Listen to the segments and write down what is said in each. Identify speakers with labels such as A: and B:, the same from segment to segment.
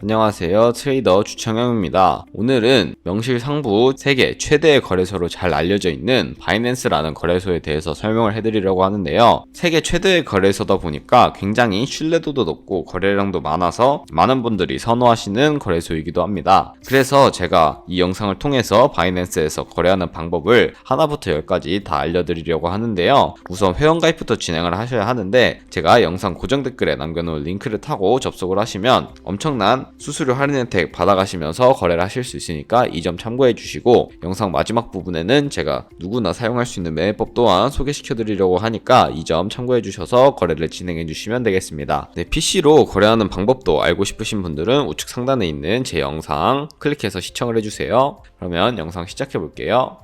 A: 안녕하세요. 트레이더 주창영입니다. 오늘은 명실상부 세계 최대의 거래소로 잘 알려져 있는 바이낸스라는 거래소에 대해서 설명을 해드리려고 하는데요. 세계 최대의 거래소다 보니까 굉장히 신뢰도도 높고 거래량도 많아서 많은 분들이 선호하시는 거래소이기도 합니다. 그래서 제가 이 영상을 통해서 바이낸스에서 거래하는 방법을 하나부터 10까지 다 알려드리려고 하는데요. 우선 회원가입부터 진행을 하셔야 하는데 제가 영상 고정 댓글에 남겨놓은 링크를 타고 접속을 하시면 엄청난 수수료 할인 혜택 받아가시면서 거래를 하실 수 있으니까 이 점 참고해 주시고, 영상 마지막 부분에는 제가 누구나 사용할 수 있는 매매법 또한 소개시켜 드리려고 하니까 이 점 참고해 주셔서 거래를 진행해 주시면 되겠습니다. PC로 거래하는 방법도 알고 싶으신 분들은 우측 상단에 있는 제 영상 클릭해서 시청을 해주세요. 그러면 영상 시작해 볼게요.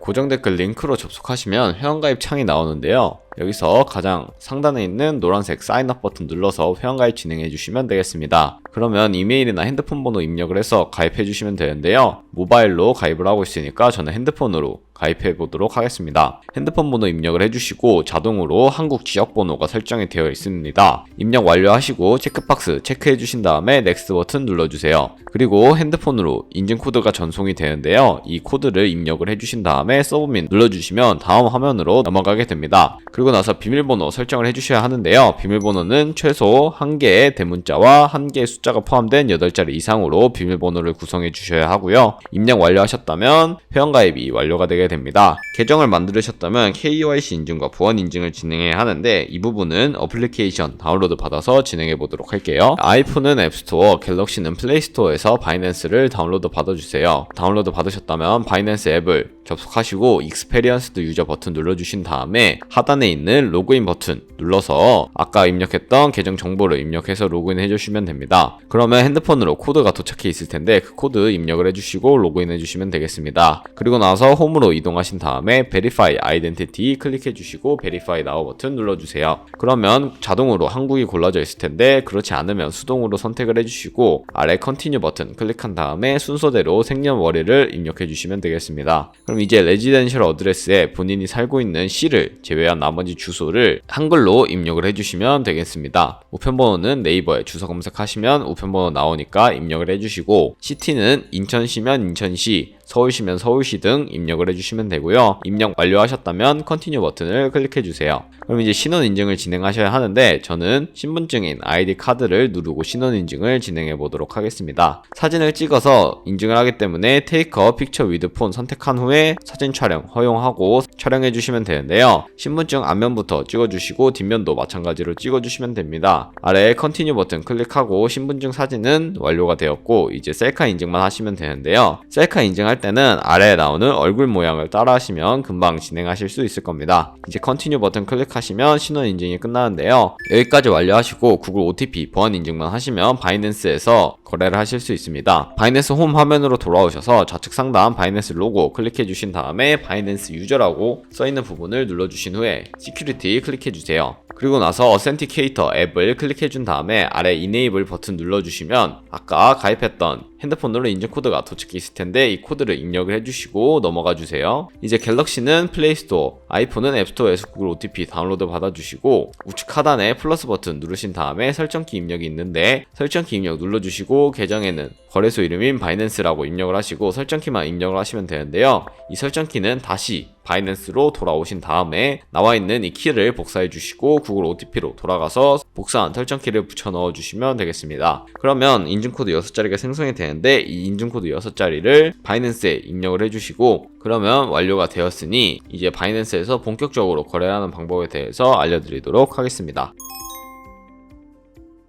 A: 고정 댓글 링크로 접속하시면 회원가입 창이 나오는데요. 여기서 가장 상단에 있는 노란색 사인업 버튼 눌러서 회원가입 진행해 주시면 되겠습니다. 그러면 이메일이나 핸드폰 번호 입력을 해서 가입해 주시면 되는데요. 모바일로 가입을 하고 있으니까 저는 핸드폰으로 가입해 보도록 하겠습니다. 핸드폰 번호 입력을 해주시고 자동으로 한국 지역 번호가 설정이 되어 있습니다. 입력 완료하시고 체크박스 체크해 주신 다음에 넥스트 버튼 눌러주세요. 그리고 핸드폰으로 인증 코드가 전송이 되는데요. 이 코드를 입력을 해주신 다음에 서브밋 눌러주시면 다음 화면으로 넘어가게 됩니다. 그리고 나서 비밀번호 설정을 해주셔야 하는데요. 비밀번호는 최소 1개의 대문자와 1개의 숫자가 포함된 8자리 이상으로 비밀번호를 구성해 주셔야 하고요. 입력 완료하셨다면 회원가입이 완료가 되게 됩니다. 계정을 만들으셨다면 KYC 인증과 보안 인증을 진행해야 하는데 이 부분은 어플리케이션 다운로드 받아서 진행해 보도록 할게요. 아이폰은 앱스토어, 갤럭시는 플레이스토어에서 바이낸스를 다운로드 받아주세요. 다운로드 받으셨다면 바이낸스 앱을 접속하시고 익스페리언스드 유저 버튼 눌러주신 다음에 하단에 있는 로그인 버튼 눌러서 아까 입력했던 계정 정보를 입력해서 로그인 해주시면 됩니다. 그러면 핸드폰으로 코드가 도착해 있을 텐데 그 코드 입력을 해주시고 로그인 해주시면 되겠습니다. 그리고 나서 홈으로 이동하신 다음에 Verify Identity 클릭해 주시고 Verify Now 버튼 눌러주세요. 그러면 자동으로 한국이 골라져 있을 텐데 그렇지 않으면 수동으로 선택을 해주시고 아래 Continue 버튼 클릭한 다음에 순서대로 생년월일을 입력해 주시면 되겠습니다. 그럼 이제 레지던셜 어드레스에 본인이 살고 있는 시를 제외한 나머지 주소를 한글로 입력을 해주시면 되겠습니다. 우편번호는 네이버에 주소 검색하시면 우편번호 나오니까 입력을 해주시고, 시티는 인천시면 인천시, 서울시면 서울시 등 입력을 해주시면 되고요. 입력 완료하셨다면 컨티뉴 버튼을 클릭해주세요. 그럼 이제 신원인증을 진행하셔야 하는데 저는 신분증인 아이디 카드를 누르고 신원인증을 진행해 보도록 하겠습니다. 사진을 찍어서 인증을 하기 때문에 Take a Picture with Phone 선택한 후에 사진 촬영 허용하고 촬영해 주시면 되는데요. 신분증 앞면부터 찍어주시고 뒷면도 마찬가지로 찍어주시면 됩니다. 아래 컨티뉴 버튼 클릭하고 신분증 사진은 완료가 되었고 이제 셀카 인증만 하시면 되는데요. 셀카 인증할 때는 아래에 나오는 얼굴 모양을 따라 하시면 금방 진행하실 수 있을 겁니다. 이제 컨티뉴 버튼 클릭하시면 신원 인증이 끝나는데요. 여기까지 완료하시고 구글 OTP 보안 인증만 하시면 바이낸스에서 거래를 하실 수 있습니다. 바이낸스 홈 화면으로 돌아오셔서 좌측 상단 바이낸스 로고 클릭해 주신 다음에 바이낸스 유저라고 써있는 부분을 눌러주신 후에 시큐리티 클릭해 주세요. 그리고 나서 어센티케이터 앱을 클릭해 준 다음에 아래 이네이블 버튼 눌러주시면 아까 가입했던 핸드폰으로 인증 코드가 도착해 있을 텐데 이 코드를 입력을 해주시고 넘어가 주세요. 이제 갤럭시는 플레이스토어, 아이폰은 앱스토어에서 구글 OTP 다운로드 받아주시고 우측 하단에 플러스 버튼 누르신 다음에 설정키 입력이 있는데 설정키 입력 눌러주시고 계정에는 거래소 이름인 바이낸스라고 입력을 하시고 설정키만 입력을 하시면 되는데요. 이 설정키는 다시 바이낸스로 돌아오신 다음에 나와 있는 이 키를 복사해 주시고 구글 OTP로 돌아가서 복사한 설정키를 붙여 넣어 주시면 되겠습니다. 그러면 인증코드 6자리가 생성이 되는데 이 인증코드 6자리를 바이낸스에 입력을 해주시고 그러면 완료가 되었으니 이제 바이낸스에서 본격적으로 거래하는 방법에 대해서 알려드리도록 하겠습니다.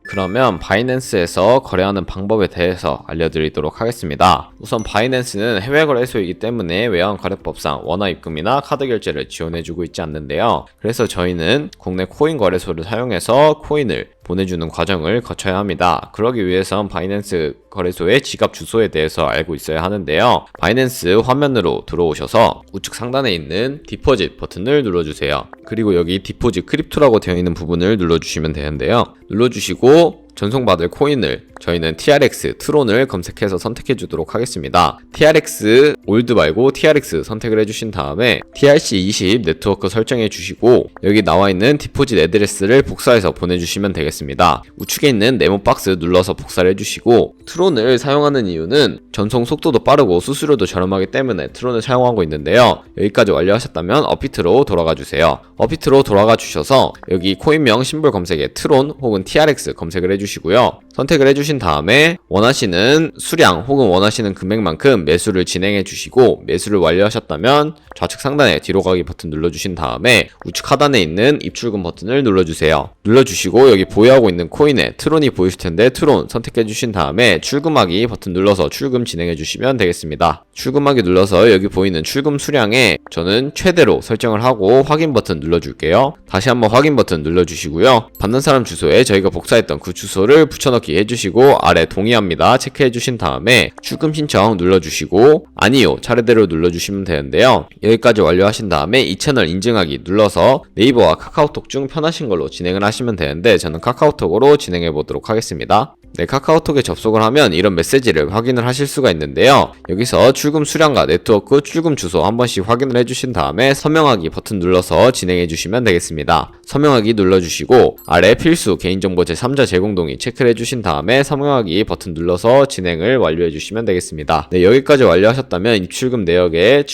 A: 그러면 바이낸스에서 거래하는 방법에 대해서 알려드리도록 하겠습니다. 우선 바이낸스는 해외 거래소이기 때문에 외환 거래법상 원화 입금이나 카드 결제를 지원해주고 있지 않는데요. 그래서 저희는 국내 코인 거래소를 사용해서 코인을 보내주는 과정을 거쳐야 합니다. 그러기 위해선 바이낸스 거래소의 지갑 주소에 대해서 알고 있어야 하는데요. 바이낸스 화면으로 들어오셔서 우측 상단에 있는 디포짓 버튼을 눌러주세요. 그리고 여기 디포짓 크립토라고 되어 있는 부분을 눌러주시면 되는데요. 눌러주시고 전송받을 코인을 저희는 TRX 트론을 검색해서 선택해 주도록 하겠습니다. TRX 올드 말고 TRX 선택을 해주신 다음에 TRC20 네트워크 설정해 주시고 여기 나와 있는 디포짓 애드레스를 복사해서 보내주시면 되겠습니다. 우측에 있는 네모 박스 눌러서 복사를 해주시고 트론을 사용하는 이유는 전송 속도도 빠르고 수수료도 저렴하기 때문에 트론을 사용하고 있는데요. 여기까지 완료하셨다면 업비트로 돌아가 주세요. 업비트로 돌아가 주셔서 여기 코인명 심볼 검색에 트론 혹은 TRX 검색을 해주시고요. 선택을 해주신 다음에 원하시는 수량 혹은 원하시는 금액만큼 매수를 진행해 주시고 매수를 완료하셨다면 좌측 상단에 뒤로 가기 버튼 눌러주신 다음에 우측 하단에 있는 입출금 버튼을 눌러주세요. 눌러주시고 여기 보유하고 있는 코인에 트론이 보이실 텐데 트론 선택해 주신 다음에 출금하기 버튼 눌러서 출금 진행해 주시면 되겠습니다. 출금하기 눌러서 여기 보이는 출금 수량에 저는 최대로 설정을 하고 확인 버튼 눌러줄게요. 다시 한번 확인 버튼 눌러주시고요. 받는 사람 주소에 저희가 복사했던 그 주소를 붙여넣기 해주시고 아래 동의합니다 체크해 주신 다음에 출금 신청 눌러주시고 아니요 차례대로 눌러주시면 되는데요. 여기까지 완료하신 다음에 이 채널 인증하기 눌러서 네이버와 카카오톡 중 편하신 걸로 진행을 하시면 되는데 저는 카카오톡으로 진행해 보도록 하겠습니다. 네, 카카오톡에 접속을 하면 이런 메시지를 확인을 하실 수가 있는데요. 여기서 출금 수량과 네트워크 출금 주소 한 번씩 확인을 해주신 다음에 서명하기 버튼 눌러서 진행해 주시면 되겠습니다. 서명하기 눌러주시고 아래 필수 개인정보 제3자 제공 동의 체크를 해주신 다음에 서명하기 버튼 눌러서 진행을 완료해 주시면 되겠습니다. 네, 여기까지 완료하셨다면 입출금 내역에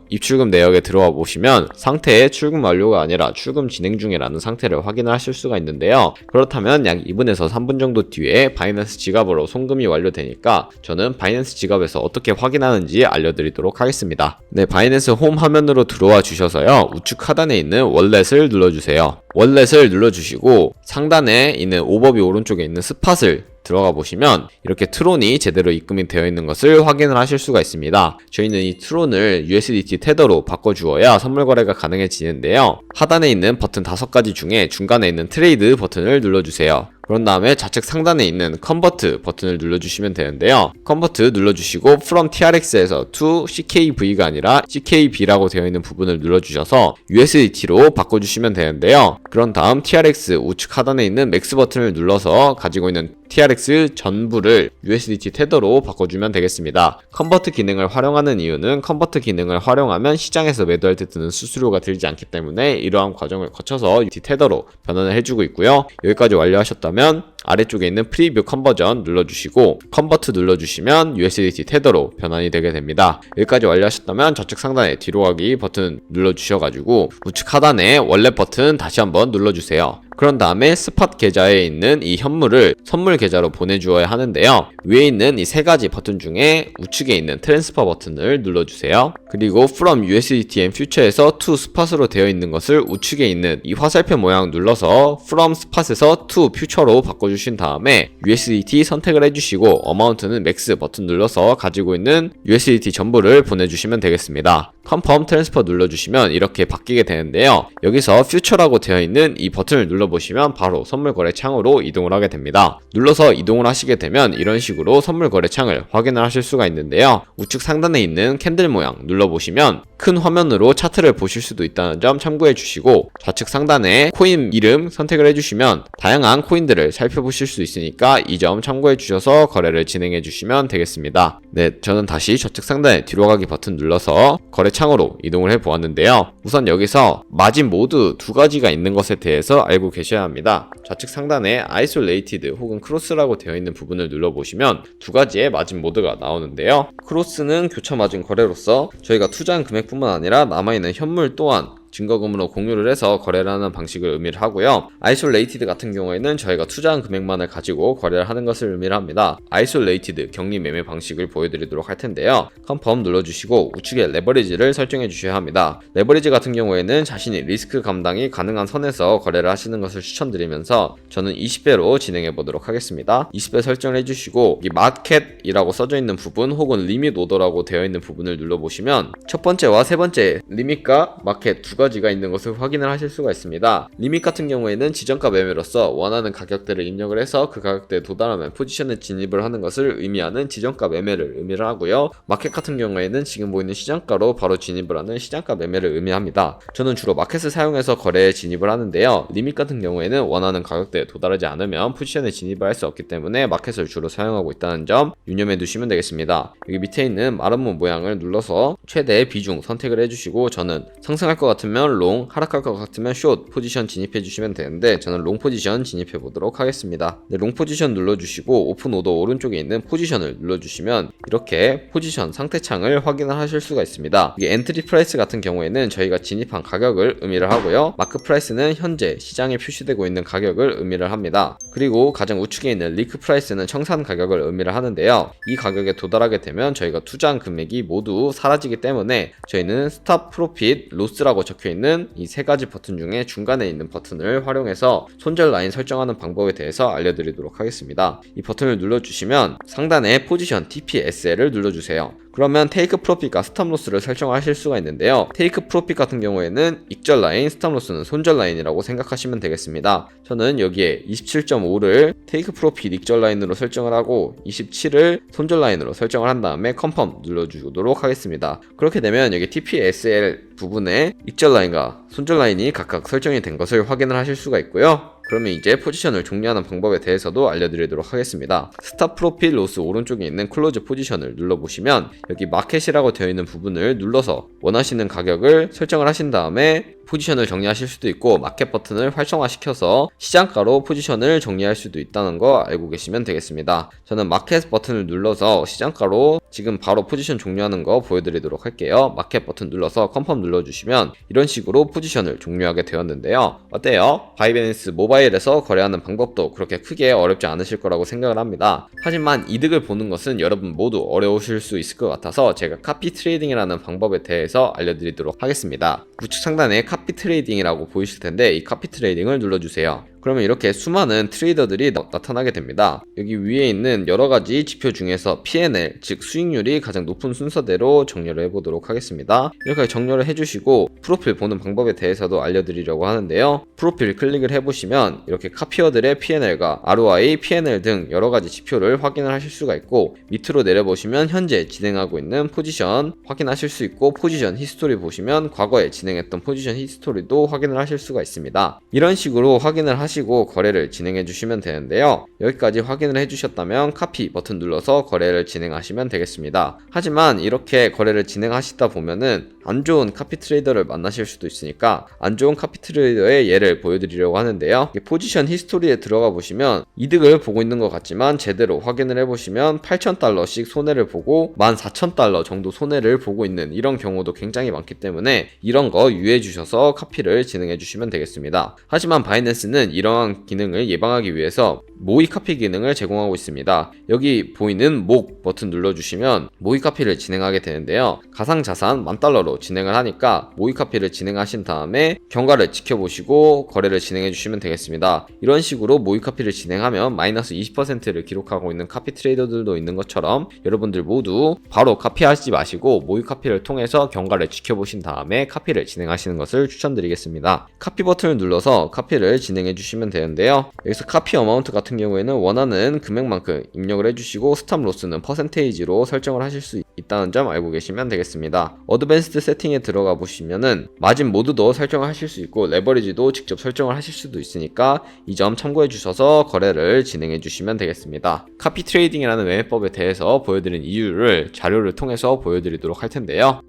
A: 입출금 내역에 들어와 보시면 상태에 출금 완료가 아니라 출금 진행 중이라는 상태를 확인을 하실 수가 있는데요. 그렇다면 약 2분에서 3분 정도 뒤에 바이낸스 지갑으로 송금이 완료되니까 저는 바이낸스 지갑에서 어떻게 확인하는지 알려드리도록 하겠습니다. 네, 바이낸스 홈 화면으로 들어와 주셔서요. 우측 하단에 있는 월렛을 눌러주세요. 월렛을 눌러주시고 상단에 있는 오버뷰 오른쪽에 있는 스팟을 들어가 보시면 이렇게 트론이 제대로 입금이 되어 있는 것을 확인을 하실 수가 있습니다. 저희는 이 트론을 USDT 테더로 바꿔주어야 선물 거래가 가능해지는데요. 하단에 있는 버튼 5가지 중에 중간에 있는 트레이드 버튼을 눌러주세요. 그런 다음에 좌측 상단에 있는 컨버트 버튼을 눌러주시면 되는데요. 컨버트 눌러주시고 from TRX에서 to CKV가 아니라 CKB라고 되어 있는 부분을 눌러주셔서 USDT로 바꿔주시면 되는데요. 그런 다음 TRX 우측 하단에 있는 맥스 버튼을 눌러서 가지고 있는 TRX 전부를 USDT 테더로 바꿔주면 되겠습니다. 컨버트 기능을 활용하는 이유는 컨버트 기능을 활용하면 시장에서 매도할 때 드는 수수료가 들지 않기 때문에 이러한 과정을 거쳐서 USDT 테더로 변환을 해주고 있고요. 여기까지 완료하셨다면 아래쪽에 있는 프리뷰 컨버전 눌러주시고 컨버트 눌러주시면 USDT 테더로 변환이 되게 됩니다. 여기까지 완료하셨다면 좌측 상단에 뒤로 가기 버튼 눌러주셔가지고 우측 하단에 월렛 버튼 다시 한번 눌러주세요. 그런 다음에 스팟 계좌에 있는 이 현물을 선물 계좌로 보내주어야 하는데요. 위에 있는 이 3가지 버튼 중에 우측에 있는 트랜스퍼 버튼을 눌러주세요. 그리고 from USDT and Future에서 to spot으로 되어 있는 것을 우측에 있는 이 화살표 모양 눌러서 from spot에서 to future로 바꿔주신 다음에 USDT 선택을 해주시고 어마운트는 맥스 버튼 눌러서 가지고 있는 USDT 전부를 보내주시면 되겠습니다. 컨펌 트랜스퍼 눌러주시면 이렇게 바뀌게 되는데요. 여기서 Future라고 되어 있는 이 버튼을 눌러보시면 바로 선물 거래 창으로 이동을 하게 됩니다. 눌러서 이동을 하시게 되면 이런 식으로 선물 거래 창을 확인을 하실 수가 있는데요. 우측 상단에 있는 캔들 모양 눌러보시면 큰 화면으로 차트를 보실 수도 있다는 점 참고해 주시고 좌측 상단에 코인 이름 선택을 해주시면 다양한 코인들을 살펴보실 수 있으니까 이 점 참고해 주셔서 거래를 진행해 주시면 되겠습니다. 네, 저는 다시 좌측 상단에 뒤로 가기 버튼 눌러서 거래 창으로 이동을 해 보았는데요. 우선 여기서 마진 모드 2가지가 있는 것에 대해서 알고 계셔야 합니다. 좌측 상단에 아이솔레이티드 혹은 크로스라고 되어 있는 부분을 눌러보시면 2가지의 마진 모드가 나오는데요. 크로스는 교차 마진 거래로서 저희가 투자한 금액뿐만 아니라 남아있는 현물 또한 증거금으로 공유를 해서 거래를 하는 방식을 의미를 하고요. 아이솔레이티드 같은 경우에는 저희가 투자한 금액만을 가지고 거래를 하는 것을 의미를 합니다. 아이솔레이티드 격리 매매 방식을 보여드리도록 할 텐데요. 컨펌 눌러주시고 우측에 레버리지를 설정해 주셔야 합니다. 레버리지 같은 경우에는 자신이 리스크 감당이 가능한 선에서 거래를 하시는 것을 추천드리면서 저는 20배로 진행해 보도록 하겠습니다. 20배 설정을 해주시고 이 마켓이라고 써져 있는 부분 혹은 리밋 오더라고 되어 있는 부분을 눌러보시면 첫 번째와 세 번째 리밋과 마켓 2가지 가지가 있는 것을 확인을 하실 수가 있습니다. 리밋 같은 경우에는 지정가 매매로서 원하는 가격대를 입력을 해서 그 가격대에 도달하면 포지션에 진입을 하는 것을 의미하는 지정가 매매를 의미를 하고요. 마켓 같은 경우에는 지금 보이는 시장가로 바로 진입을 하는 시장가 매매를 의미합니다. 저는 주로 마켓을 사용해서 거래에 진입을 하는데요. 리밋 같은 경우에는 원하는 가격대에 도달하지 않으면 포지션에 진입을 할 수 없기 때문에 마켓을 주로 사용하고 있다는 점 유념해 두시면 되겠습니다. 여기 밑에 있는 마름모 모양을 눌러서 최대 비중 선택을 해주시고, 저는 상승할 것 같으면 롱, 하락할 것 같으면 숏 포지션 진입해 주시면 되는데 저는 롱 포지션 진입해 보도록 하겠습니다. 네, 롱 포지션 눌러주시고 오픈 오더 오른쪽에 있는 포지션을 눌러주시면 이렇게 포지션 상태창을 확인을 하실 수가 있습니다. 이게 엔트리 프라이스 같은 경우에는 저희가 진입한 가격을 의미를 하고요. 마크 프라이스는 현재 시장에 표시되고 있는 가격을 의미를 합니다. 그리고 가장 우측에 있는 리크 프라이스는 청산 가격을 의미를 하는데요. 이 가격에 도달하게 되면 저희가 투자한 금액이 모두 사라지기 때문에 저희는 스탑, 프로핏, 로스라고 적혀있는 이 세 가지 버튼 중에 중간에 있는 버튼을 활용해서 손절 라인 설정하는 방법에 대해서 알려드리도록 하겠습니다. 이 버튼을 눌러주시면 상단에 포지션 TPSL을 눌러주세요. 그러면 테이크 프로핏과 스탑 로스를 설정하실 수가 있는데요. 테이크 프로핏 같은 경우에는 익절 라인, 스탑 로스는 손절 라인이라고 생각하시면 되겠습니다. 저는 여기에 27.5를 테이크 프로핏 익절 라인으로 설정을 하고 27을 손절 라인으로 설정을 한 다음에 컨펌 눌러주도록 하겠습니다. 그렇게 되면 여기 TPSL 부분에 익절 라인과 손절 라인이 각각 설정이 된 것을 확인을 하실 수가 있고요. 그러면 이제 포지션을 종료하는 방법에 대해서도 알려드리도록 하겠습니다. 스탑 프로핏 로스 오른쪽에 있는 클로즈 포지션을 눌러보시면 여기 마켓이라고 되어 있는 부분을 눌러서 원하시는 가격을 설정을 하신 다음에 포지션을 정리하실 수도 있고, 마켓 버튼을 활성화시켜서 시장가로 포지션을 정리할 수도 있다는 거 알고 계시면 되겠습니다. 저는 마켓 버튼을 눌러서 시장가로 지금 바로 포지션 종료하는 거 보여드리도록 할게요. 마켓 버튼 눌러서 컨펌 눌러주시면 이런 식으로 포지션을 종료하게 되었는데요. 어때요? 바이낸스 모바일에서 거래하는 방법도 그렇게 크게 어렵지 않으실 거라고 생각을 합니다. 하지만 이득을 보는 것은 여러분 모두 어려우실 수 있을 것 같아서 제가 카피 트레이딩이라는 방법에 대해서 알려드리도록 하겠습니다. 우측 상단에 카피 트레이딩이라고 보이실 텐데 이 카피 트레이딩을 눌러주세요. 그러면 이렇게 수많은 트레이더들이 나타나게 됩니다. 여기 위에 있는 여러가지 지표 중에서 P&L, 즉 수익률이 가장 높은 순서대로 정렬을 해보도록 하겠습니다. 이렇게 정렬을 해주시고 프로필 보는 방법에 대해서도 알려드리려고 하는데요. 프로필 클릭을 해보시면 이렇게 카피어들의 P&L과 ROI, P&L 등 여러가지 지표를 확인을 하실 수가 있고, 밑으로 내려보시면 현재 진행하고 있는 포지션 확인하실 수 있고, 포지션 히스토리 보시면 과거에 진행했던 포지션 히스토리도 확인을 하실 수가 있습니다. 이런 식으로 확인을 하시고 거래를 진행해 주시면 되는데요. 여기까지 확인을 해주셨다면 카피 버튼 눌러서 거래를 진행하시면 되겠습니다. 하지만 이렇게 거래를 진행하시다 보면은 안 좋은 카피 트레이더를 만나실 수도 있으니까 안 좋은 카피 트레이더의 예를 보여드리려고 하는데요. 포지션 히스토리에 들어가 보시면 이득을 보고 있는 것 같지만 제대로 확인을 해보시면 8,000달러씩 손해를 보고 14,000달러 정도 손해를 보고 있는 이런 경우도 굉장히 많기 때문에 이런 거 유의해 주셔서 카피를 진행해 주시면 되겠습니다. 하지만 바이낸스는 이러한 기능을 예방하기 위해서 모의 카피 기능을 제공하고 있습니다. 여기 보이는 목 버튼 눌러주시면 모의 카피를 진행하게 되는데요. 가상자산 10,000달러로 진행을 하니까 모의 카피를 진행하신 다음에 경과를 지켜보시고 거래를 진행해 주시면 되겠습니다. 이런 식으로 모의 카피를 진행하면 마이너스 20%를 기록하고 있는 카피 트레이더들도 있는 것처럼 여러분들 모두 바로 카피하지 마시고 모의 카피를 통해서 경과를 지켜보신 다음에 카피를 진행하시는 것을 추천드리겠습니다. 카피 버튼을 눌러서 카피를 진행해 주시면 되는데요. 여기서 카피 어마운트 같은 경우에는 원하는 금액만큼 입력을 해주시고 스탑 로스는 퍼센테이지로 설정을 하실 수 있다는 점 알고 계시면 되겠습니다. 어드밴스드 세팅에 들어가 보시면은 마진 모드도 설정을 하실 수 있고 레버리지도 직접 설정을 하실 수도 있으니까 이 점 참고해 주셔서 거래를 진행해 주시면 되겠습니다. 카피 트레이딩이라는 매매법에 대해서 보여드린 이유를 자료를 통해서 보여드리도록 할 텐데요.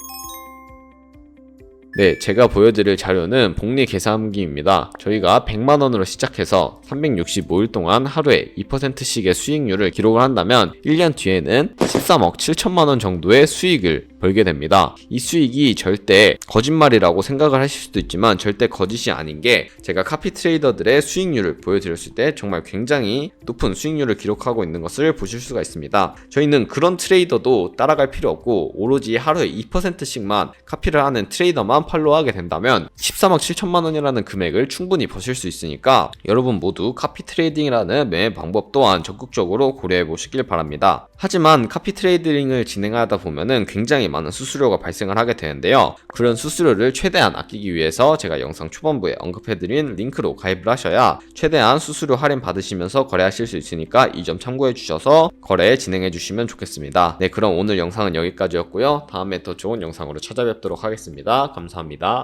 A: 네, 제가 보여드릴 자료는 복리 계산기입니다. 저희가 100만원으로 시작해서 365일 동안 하루에 2%씩의 수익률을 기록을 한다면 1년 뒤에는 13억 7천만원 정도의 수익을 벌게 됩니다. 이 수익이 절대 거짓말이라고 생각을 하실 수도 있지만 절대 거짓이 아닌 게 제가 카피 트레이더들의 수익률을 보여드렸을 때 정말 굉장히 높은 수익률을 기록하고 있는 것을 보실 수가 있습니다. 저희는 그런 트레이더도 따라갈 필요 없고 오로지 하루에 2%씩만 카피를 하는 트레이더만 팔로우 하게 된다면 14억 7천만 원이라는 금액을 충분히 버실 수 있으니까 여러분 모두 카피 트레이딩이라는 매매 방법 또한 적극적으로 고려해 보시길 바랍니다. 하지만 카피 트레이딩을 진행하다 보면은 굉장히 많은 수수료가 발생을 하게 되는데요. 그런 수수료를 최대한 아끼기 위해서 제가 영상 초반부에 언급해드린 링크로 가입을 하셔야 최대한 수수료 할인 받으시면서 거래하실 수 있으니까 이 점 참고해 주셔서 거래 진행해 주시면 좋겠습니다. 네, 그럼 오늘 영상은 여기까지였고요. 다음에 더 좋은 영상으로 찾아뵙도록 하겠습니다. 감사합니다.